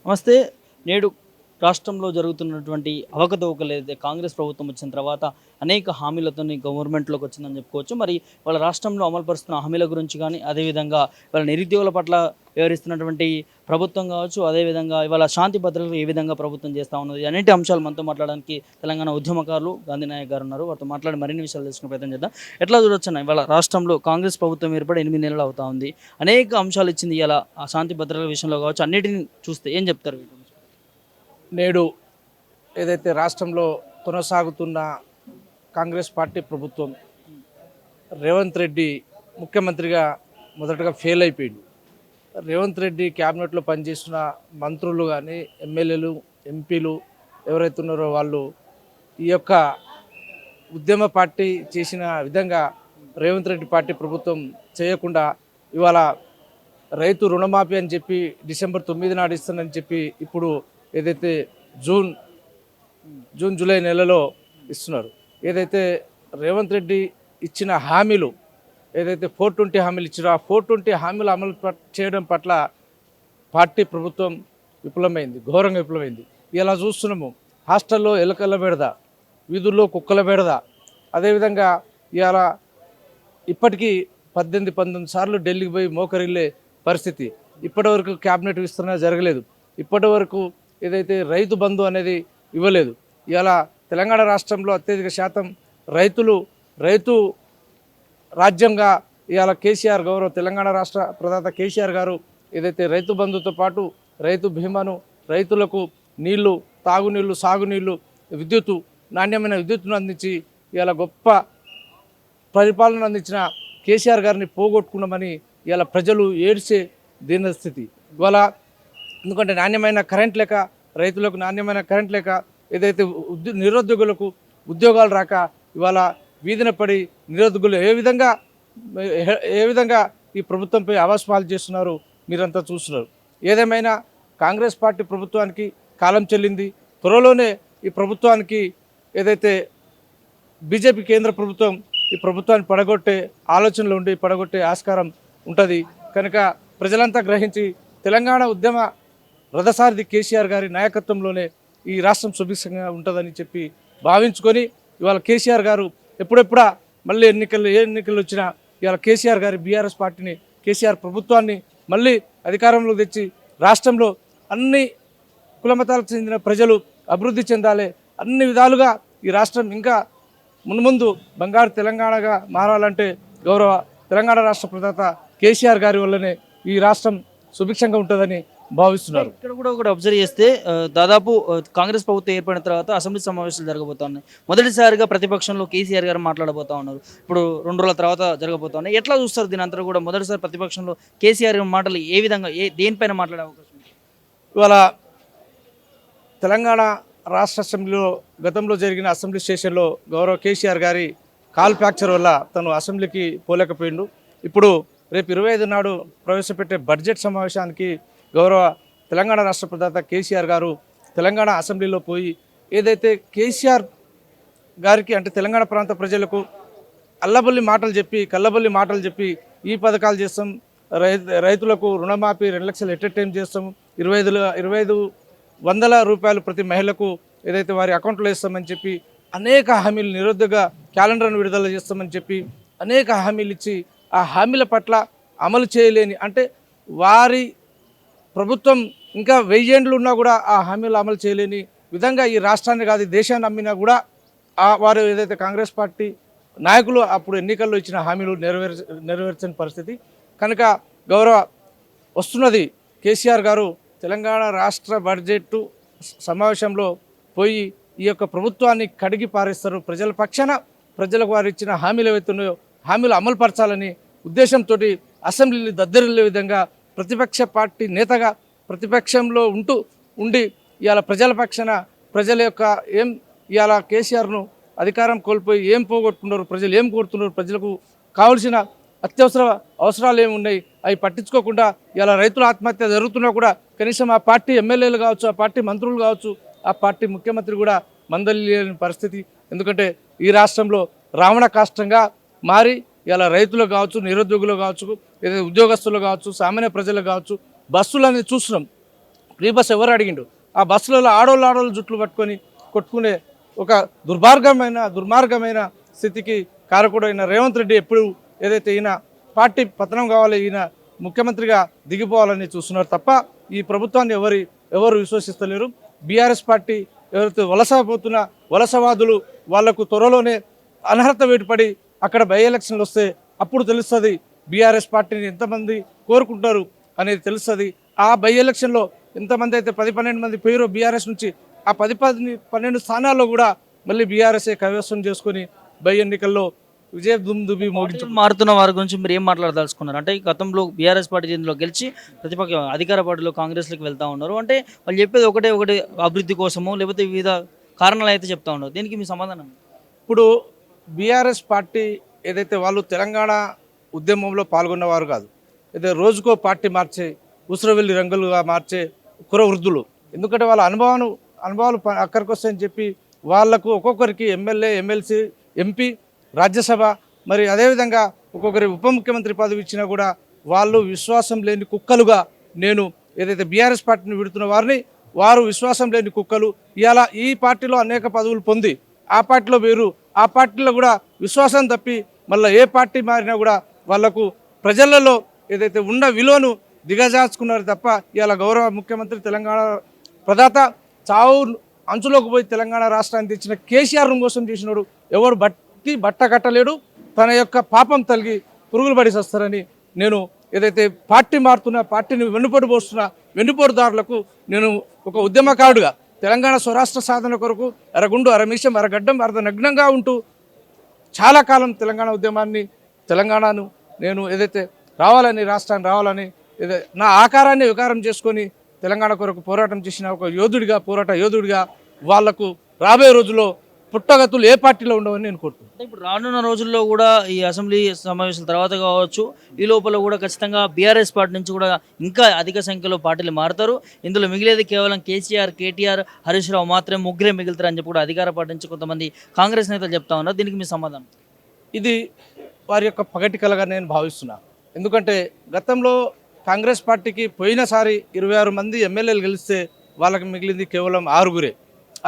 నమస్తే. నేడు రాష్ట్రంలో జరుగుతున్నటువంటి అవకతవకలు ఏదైతే కాంగ్రెస్ ప్రభుత్వం వచ్చిన తర్వాత అనేక హామీలతోని గవర్నమెంట్‌లోకి వచ్చిందని చెప్పుకోవచ్చు. మరి వాళ్ళ రాష్ట్రంలో అమలుపరుస్తున్న హామీల గురించి గానీ, అదేవిధంగా వాళ్ళ నిరుద్యోగుల పట్ల వ్యవహరిస్తున్నటువంటి ప్రభుత్వం కావచ్చు, అదేవిధంగా ఇవాళ శాంతి భద్రతలు ఏ విధంగా ప్రభుత్వం చేస్తా ఉన్నది, అనేటి అంశాలు మనతో మాట్లాడడానికి తెలంగాణ ఉద్యమకారులు గాంధీ నాయక్ గారు ఉన్నారు. వారితో మాట్లాడి మరిన్ని విషయాలు తెలుసుకునే ప్రయత్నం చేద్దాం. ఎట్లా చూడొచ్చన్న ఇవాళ రాష్ట్రంలో కాంగ్రెస్ ప్రభుత్వం ఏర్పడి 8 నెలలు అవుతా ఉంది. అనేక అంశాలు ఇచ్చింది ఇయాల ఆ శాంతి భద్రతల విషయంలో కావచ్చు, అన్నిటిని చూస్తే ఏం చెప్తారు వీటి గురించి? నేడు ఏదైతే రాష్ట్రంలో కొనసాగుతున్న కాంగ్రెస్ పార్టీ ప్రభుత్వం రేవంత్ రెడ్డి ముఖ్యమంత్రిగా మొదటగా ఫెయిల్ అయిపోయింది. రేవంత్ రెడ్డి క్యాబినెట్లో పనిచేస్తున్న మంత్రులు కానీ ఎమ్మెల్యేలు ఎంపీలు ఎవరైతే ఉన్నారో వాళ్ళు ఈ యొక్క ఉద్యమ పార్టీ చేసిన విధంగా రేవంత్ రెడ్డి పార్టీ ప్రభుత్వం చేయకుండా ఇవాళ రైతు రుణమాఫీ అని చెప్పి డిసెంబర్ 9 నాడు ఇస్తానని చెప్పి ఇప్పుడు ఏదైతే జూన్ జూలై నెలలో ఇస్తున్నారు. ఏదైతే రేవంత్ రెడ్డి ఇచ్చిన హామీలు ఏదైతే 420 హామీలు ఇచ్చారో ఆ 420 హామీలు అమలు చేయడం పట్ల పార్టీ ప్రభుత్వం విఫలమైంది, ఘోరంగా విఫలమైంది. ఇలా చూస్తున్నాము, హాస్టల్లో ఎలకల బెడద, వీధుల్లో కుక్కల బెడద. అదేవిధంగా ఇవాళ ఇప్పటికీ 18 సార్లు ఢిల్లీకి పోయి మోకరిల్లే పరిస్థితి. ఇప్పటివరకు క్యాబినెట్ విస్తరణ జరగలేదు. ఇప్పటివరకు ఏదైతే రైతు బంధు అనేది ఇవ్వలేదు. ఇవాళ తెలంగాణ రాష్ట్రంలో అత్యధిక శాతం రైతు రాజ్యంగా ఇవాళ కేసీఆర్ గౌరవ తెలంగాణ రాష్ట్ర ప్రదాత కేసీఆర్ గారు ఏదైతే రైతు బంధుతో పాటు రైతు బీమాను, రైతులకు నీళ్లు, తాగునీళ్లు, సాగునీళ్లు, విద్యుత్తు, నాణ్యమైన విద్యుత్తును అందించి ఇవాళ గొప్ప పరిపాలన అందించిన కేసీఆర్ గారిని పోగొట్టుకున్నామని ఇవాళ ప్రజలు ఏడ్చే దీనస్థితి ఇవాళ. ఎందుకంటే నాణ్యమైన కరెంట్ లేక, రైతులకు నాణ్యమైన కరెంట్ లేక, ఏదైతే నిరుద్యోగులకు ఉద్యోగాలు రాక ఇవాళ వీధిన పడి నిరుద్యోగులు ఏ విధంగా ఈ ప్రభుత్వంపై అవాస్పాలు చేస్తున్నారు మీరంతా చూస్తున్నారు. ఏదేమైనా కాంగ్రెస్ పార్టీ ప్రభుత్వానికి కాలం చెల్లింది. త్వరలోనే ఈ ప్రభుత్వానికి ఏదైతే బీజేపీ కేంద్ర ప్రభుత్వం ఈ ప్రభుత్వాన్ని పడగొట్టే ఆలోచనలు ఉండి పడగొట్టే ఆస్కారం ఉంటుంది. కనుక ప్రజలంతా గ్రహించి తెలంగాణ ఉద్యమ రథసారథి కేసీఆర్ గారి నాయకత్వంలోనే ఈ రాష్ట్రం సుభిక్షంగా ఉంటుందని చెప్పి భావించుకొని ఇవాళ కేసీఆర్ గారు ఎప్పుడెప్పుడా మళ్ళీ ఏ ఎన్నికలు వచ్చినా ఇవాళ కేసీఆర్ గారి బీఆర్ఎస్ పార్టీని, కేసీఆర్ ప్రభుత్వాన్ని మళ్ళీ అధికారంలోకి తెచ్చి రాష్ట్రంలో అన్ని కులమతాలకు చెందిన ప్రజలు అభివృద్ధి చెందాలి, అన్ని విధాలుగా ఈ రాష్ట్రం ఇంకా మున్ముందు బంగారు తెలంగాణగా మారాలంటే గౌరవ తెలంగాణ రాష్ట్ర ప్రదాత కేసీఆర్ గారి వల్లనే ఈ రాష్ట్రం సుభిక్షంగా ఉంటుందని భావిస్తున్నారు. ఇక్కడ కూడా ఒకటి అబ్జర్వ్ చేస్తే దాదాపు కాంగ్రెస్ ప్రభుత్వం ఏర్పడిన తర్వాత అసెంబ్లీ సమావేశాలు జరగబోతా ఉన్నాయి. మొదటిసారిగా ప్రతిపక్షంలో కేసీఆర్ గారు మాట్లాడబోతా ఉన్నారు. ఇప్పుడు 2 రోజుల తర్వాత జరగబోతా ఉన్నాయి. ఎట్లా చూస్తారు దీని అంతా కూడా? మొదటిసారి ప్రతిపక్షంలో కేసీఆర్ మాటలు ఏ విధంగా దేనిపైన మాట్లాడే అవకాశం ఉంది? ఇవాళ తెలంగాణ రాష్ట్ర అసెంబ్లీలో గతంలో జరిగిన అసెంబ్లీ సెషన్లో గౌరవ కేసీఆర్ గారి కాల్ ఫ్రాక్చర్ వల్ల తను అసెంబ్లీకి పోలేకపోయిండు. ఇప్పుడు రేపు 25 నాడు ప్రవేశపెట్టే బడ్జెట్ సమావేశానికి గౌరవ తెలంగాణ రాష్ట్ర ప్రదాత కేసీఆర్ గారు తెలంగాణ అసెంబ్లీలో పోయి ఏదైతే కేసీఆర్ గారికి అంటే తెలంగాణ ప్రాంత ప్రజలకు కల్లబొల్లి మాటలు చెప్పి ఈ పథకాలు చేస్తాం, రైతులకు రుణమాఫీ 2 లక్షలు ఎట్ టైం చేస్తాం, 25,100 రూపాయలు ప్రతి మహిళకు ఏదైతే వారి అకౌంట్లో ఇస్తామని చెప్పి అనేక హామీలు, నిరుద్యోగ క్యాలెండర్ను విడుదల చేస్తామని చెప్పి అనేక హామీలు ఇచ్చి ఆ హామీల పట్ల అమలు చేయలేని, అంటే వారి ప్రభుత్వం ఇంకా 1000 ఏండ్లు ఉన్నా కూడా ఆ హామీలు అమలు చేయలేని విధంగా ఈ రాష్ట్రాన్ని కాదు దేశాన్ని అమ్మినా కూడా వారు ఏదైతే కాంగ్రెస్ పార్టీ నాయకులు అప్పుడు ఎన్నికల్లో ఇచ్చిన హామీలు నెరవేర్చని పరిస్థితి. కనుక గౌరవ వస్తున్నది కేసీఆర్ గారు తెలంగాణ రాష్ట్ర బడ్జెట్ సమావేశంలో పోయి ఈ యొక్క ప్రభుత్వాన్ని కడిగి పారేస్తారు. ప్రజల పక్షాన ప్రజలకు వారు ఇచ్చిన హామీలు ఏవైతున్నాయో హామీలు అమలు పరచాలని ఉద్దేశంతో అసెంబ్లీని దద్దరిల్లే విధంగా ప్రతిపక్ష పార్టీ నేతగా ప్రతిపక్షంలో ఉండి ఇవాళ ప్రజల పక్షాన ప్రజల యొక్క ఇవాళ కేసీఆర్ను అధికారం కోల్పోయి ఏం పోగొట్టుకున్నారు, ప్రజలు ఏం కోరుతున్నారు, ప్రజలకు కావాల్సిన అత్యవసర అవసరాలు ఏమున్నాయి అవి పట్టించుకోకుండా ఇలా రైతుల ఆత్మహత్య జరుగుతున్నా కూడా కనీసం ఆ పార్టీ ఎమ్మెల్యేలు కావచ్చు, ఆ పార్టీ మంత్రులు కావచ్చు, ఆ పార్టీ ముఖ్యమంత్రి కూడా మందలిలేని పరిస్థితి. ఎందుకంటే ఈ రాష్ట్రంలో రావణ కాష్టంగా మారి ఇలా రైతులు కావచ్చు, నిరుద్యోగులు కావచ్చు, ఏదైతే ఉద్యోగస్తులు కావచ్చు, సామాన్య ప్రజలు కావచ్చు, బస్సులు అనేది చూస్తున్నాం. ఫ్రీ బస్ ఎవరు అడిగిండు? ఆ బస్సులలో ఆడోళ్ళు జుట్లు పట్టుకొని కొట్టుకునే ఒక దుర్మార్గమైన స్థితికి కారకుడైన రేవంత్ రెడ్డి ఎప్పుడు ఏదైతే ఈయన పార్టీ పతనం కావాలి, ఈయన ముఖ్యమంత్రిగా దిగిపోవాలని చూస్తున్నారు తప్ప ఈ ప్రభుత్వాన్ని ఎవరు విశ్వసిస్తలేరు. బీఆర్ఎస్ పార్టీ ఎవరైతే వలసపోతున్న వలసవాదులు వాళ్లకు త్వరలోనే అనర్హత వేటుపడి అక్కడ బై ఎలక్షన్లు వస్తే అప్పుడు తెలుస్తుంది బీఆర్ఎస్ పార్టీని ఎంతమంది కోరుకుంటారు అనేది తెలుస్తుంది. ఆ బై ఎలక్షన్లో ఎంతమంది అయితే 10-12 మంది పోయారో బీఆర్ఎస్ నుంచి, ఆ 10-12 స్థానాల్లో కూడా మళ్ళీ బీఆర్ఎస్ఏ కైవసం చేసుకొని బై ఎన్నికల్లో విజయ దుమ్దుబి మోగించు మారుతున్న వారి గురించి మీరు ఏం మాట్లాడదలుచుకున్నారు? అంటే గతంలో బీఆర్ఎస్ పార్టీ దీనిలో గెలిచి ప్రతిపక్ష అధికార పార్టీలో కాంగ్రెస్లోకి వెళ్తూ ఉన్నారు. అంటే వాళ్ళు చెప్పేది ఒకటే అభివృద్ధి కోసము లేకపోతే వివిధ కారణాలు అయితే చెప్తా ఉన్నారు. దీనికి మీ సమాధానం? ఇప్పుడు బీఆర్ఎస్ పార్టీ ఏదైతే వాళ్ళు తెలంగాణ ఉద్యమంలో పాల్గొన్నవారు కాదు, అయితే రోజుకో పార్టీ మార్చే ఉసురవెల్లి రంగులుగా మార్చే కుర వృద్ధులు. ఎందుకంటే వాళ్ళ అనుభవాలు అక్కడికి వస్తాయని చెప్పి వాళ్లకు ఒక్కొక్కరికి ఎమ్మెల్యే, ఎమ్మెల్సీ, ఎంపీ, రాజ్యసభ, మరి అదేవిధంగా ఒక్కొక్కరి ఉప ముఖ్యమంత్రి పదవి ఇచ్చినా కూడా వాళ్ళు విశ్వాసం లేని కుక్కలుగా, నేను ఏదైతే బీఆర్ఎస్ పార్టీని విడుతున్న వారు విశ్వాసం లేని కుక్కలు. ఇవాళ ఈ పార్టీలో అనేక పదవులు పొంది ఆ పార్టీలో వేరు, ఆ పార్టీలో కూడా విశ్వాసం తప్పి మళ్ళీ ఏ పార్టీ మారినా కూడా వాళ్లకు ప్రజలలో ఏదైతే ఉన్న విలువను దిగజార్చుకున్నారు తప్ప ఇవాళ గౌరవ ముఖ్యమంత్రి తెలంగాణ ప్రదాత చావు అంచులోకి పోయి తెలంగాణ రాష్ట్రాన్ని తెచ్చిన కేసీఆర్ను మోసం చేసినాడు. ఎవరు బట్ట కట్టలేడు. తన యొక్క పాపం తలిగి పురుగులు పడి వస్తారని నేను ఏదైతే పార్టీ మారుతున్నా, పార్టీని వెన్నుపోటుదారులకు నేను ఒక ఉద్యమకారుడుగా తెలంగాణ స్వరాష్ట్ర సాధన కొరకు అరగుండు, అరమీషం, అరగడ్డం, అర్ధనగ్నంగా ఉంటూ చాలా కాలం తెలంగాణను నేను ఏదైతే రాష్ట్రాన్ని రావాలని నా ఆకారాన్ని వికారం చేసుకొని తెలంగాణ కొరకు పోరాటం చేసిన ఒక పోరాట యోధుడిగా వాళ్లకు రాబోయే రోజుల్లో పుట్టగతులు ఏ పార్టీలో ఉండవని నేను కోరుతున్నాను. ఇప్పుడు రానున్న రోజుల్లో కూడా ఈ అసెంబ్లీ సమావేశాల తర్వాత కావచ్చు, ఈ లోపల కూడా ఖచ్చితంగా బీఆర్ఎస్ పార్టీ నుంచి కూడా ఇంకా అధిక సంఖ్యలో పార్టీలు మారుతారు. ఇందులో మిగిలేది కేవలం కేసీఆర్, కేటీఆర్, హరీష్ రావు మాత్రమే ముగ్గురే మిగులుతారు అని చెప్పి కూడా అధికార పార్టీ నుంచి కొంతమంది కాంగ్రెస్ నేతలు చెప్తా ఉన్నారు. దీనికి మీ సమాధానం? ఇది వారి యొక్క పగటి కలగా నేను భావిస్తున్నా. ఎందుకంటే గతంలో కాంగ్రెస్ పార్టీకి పోయినసారి 26 మంది ఎమ్మెల్యేలు గెలిస్తే వాళ్ళకి మిగిలింది కేవలం 6గురే.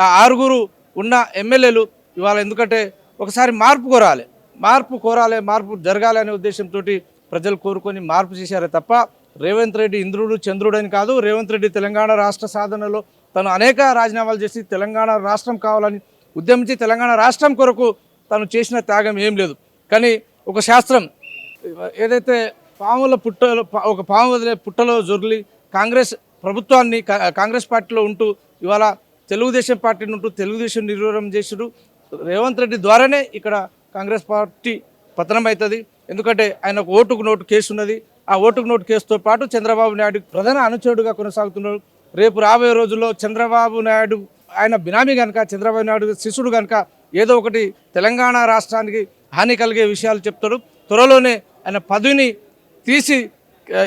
ఆ 6గురు ఉన్న ఎమ్మెల్యేలు ఇవాళ ఎందుకంటే ఒకసారి మార్పు జరగాలి అనే ఉద్దేశంతో ప్రజలు కోరుకొని మార్పు చేశారే తప్ప రేవంత్ రెడ్డి ఇంద్రుడు చంద్రుడు అని కాదు. రేవంత్ రెడ్డి తెలంగాణ రాష్ట్ర సాధనలో తను అనేక రాజీనామాలు చేసి తెలంగాణ రాష్ట్రం కావాలని ఉద్యమించి తెలంగాణ రాష్ట్రం కొరకు తను చేసిన త్యాగం ఏం లేదు. కానీ ఒక శాస్త్రం ఏదైతే ఒక పాము వదిలే పుట్టలో జొర్లి కాంగ్రెస్ ప్రభుత్వాన్ని కాంగ్రెస్ పార్టీలో ఉంటూ ఇవాళ తెలుగుదేశం పార్టీని ఉంటూ తెలుగుదేశం నిర్వీర్యం చేసుడు రేవంత్ రెడ్డి ద్వారానే ఇక్కడ కాంగ్రెస్ పార్టీ పతనం అవుతుంది. ఎందుకంటే ఆయన ఓటుకు నోటు కేసు ఉన్నది. ఆ ఓటుకు నోటు కేసుతో పాటు చంద్రబాబు నాయుడు ప్రధాన అనుచరుడుగా కొనసాగుతున్నాడు. రేపు రాబోయే రోజుల్లో చంద్రబాబు నాయుడు ఆయన బినామీ కనుక, చంద్రబాబు నాయుడు శిష్యుడు కనుక ఏదో ఒకటి తెలంగాణ రాష్ట్రానికి హాని కలిగే విషయాలు చెప్తాడు. త్వరలోనే ఆయన పదవిని తీసి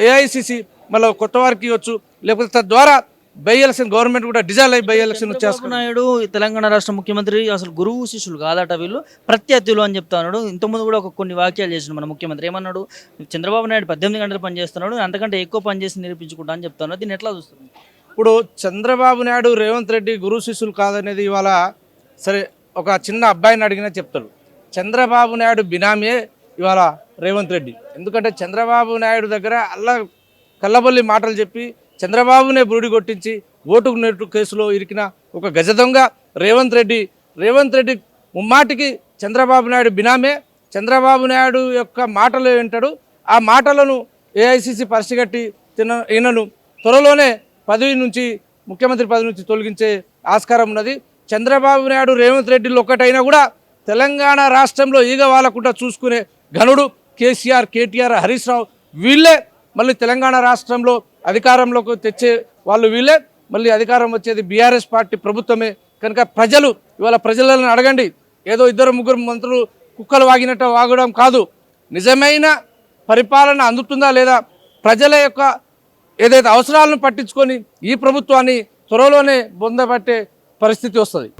ఏఐసిసి మళ్ళీ కొత్త వారికి ఇవ్వచ్చు, లేకపోతే తద్వారా బై ఎలక్షన్ గవర్నమెంట్ కూడా డిజాల్వ్ అయ్యి బై ఎలక్షన్ వచ్చేస్తాడు. నాయుడు తెలంగాణ రాష్ట్ర ముఖ్యమంత్రి అసలు గురువు శిష్యులు కాదట, వీళ్ళు ప్రత్యర్థులు అని చెప్తా ఉన్నాడు. ఇంతకుముందు కూడా కొన్ని వాక్యాలు చేసిన మన ముఖ్యమంత్రి ఏమన్నాడు? చంద్రబాబు నాయుడు 18 గంటలు పనిచేస్తున్నాడు, అంతకంటే ఎక్కువ పనిచేసి నిరూపించుకుంటా అని చెప్తా ఉన్నాడు. దీన్ని ఎట్లా చూస్తుంది? ఇప్పుడు చంద్రబాబు నాయుడు రేవంత్ రెడ్డి గురువు శిష్యులు కాదనేది ఇవాళ సరే ఒక చిన్న అబ్బాయిని అడిగినా చెప్తాడు. చంద్రబాబు నాయుడు బినామీ ఇవాళ రేవంత్ రెడ్డి. ఎందుకంటే చంద్రబాబు నాయుడు దగ్గర కల్లబొల్లి మాటలు చెప్పి చంద్రబాబునే బురుడి కొట్టించి ఓటుకు నోటు కేసులో ఇరికిన ఒక గజ దొంగ రేవంత్ రెడ్డి ముమ్మాటికి చంద్రబాబు నాయుడు బినామే. చంద్రబాబు నాయుడు యొక్క మాటలు వింటాడు. ఆ మాటలను ఏఐసిసి పరిసిగట్టి ఈయనను త్వరలోనే ముఖ్యమంత్రి పదవి నుంచి తొలగించే ఆస్కారం ఉన్నది. చంద్రబాబు నాయుడు రేవంత్ రెడ్డిలో ఒక్కటైనా కూడా తెలంగాణ రాష్ట్రంలో ఈగ వాలకుండా చూసుకునే ఘనుడు కేసీఆర్, కేటీఆర్, హరీష్ రావు వీళ్ళే మళ్ళీ తెలంగాణ రాష్ట్రంలో అధికారంలోకి తెచ్చే వాళ్ళు వీళ్ళే. మళ్ళీ అధికారం వచ్చేది బీఆర్ఎస్ పార్టీ ప్రభుత్వమే. కనుక ఇవాళ ప్రజలను అడగండి. ఏదో 2-3 మంత్రులు కుక్కలు వాగినట్టు వాగడం కాదు. నిజమైన పరిపాలన అందుతుందా లేదా, ప్రజల యొక్క ఏదైతే అవసరాలను పట్టించుకొని ఈ ప్రభుత్వాన్ని త్వరలోనే బొందబట్టే పరిస్థితి వస్తుంది.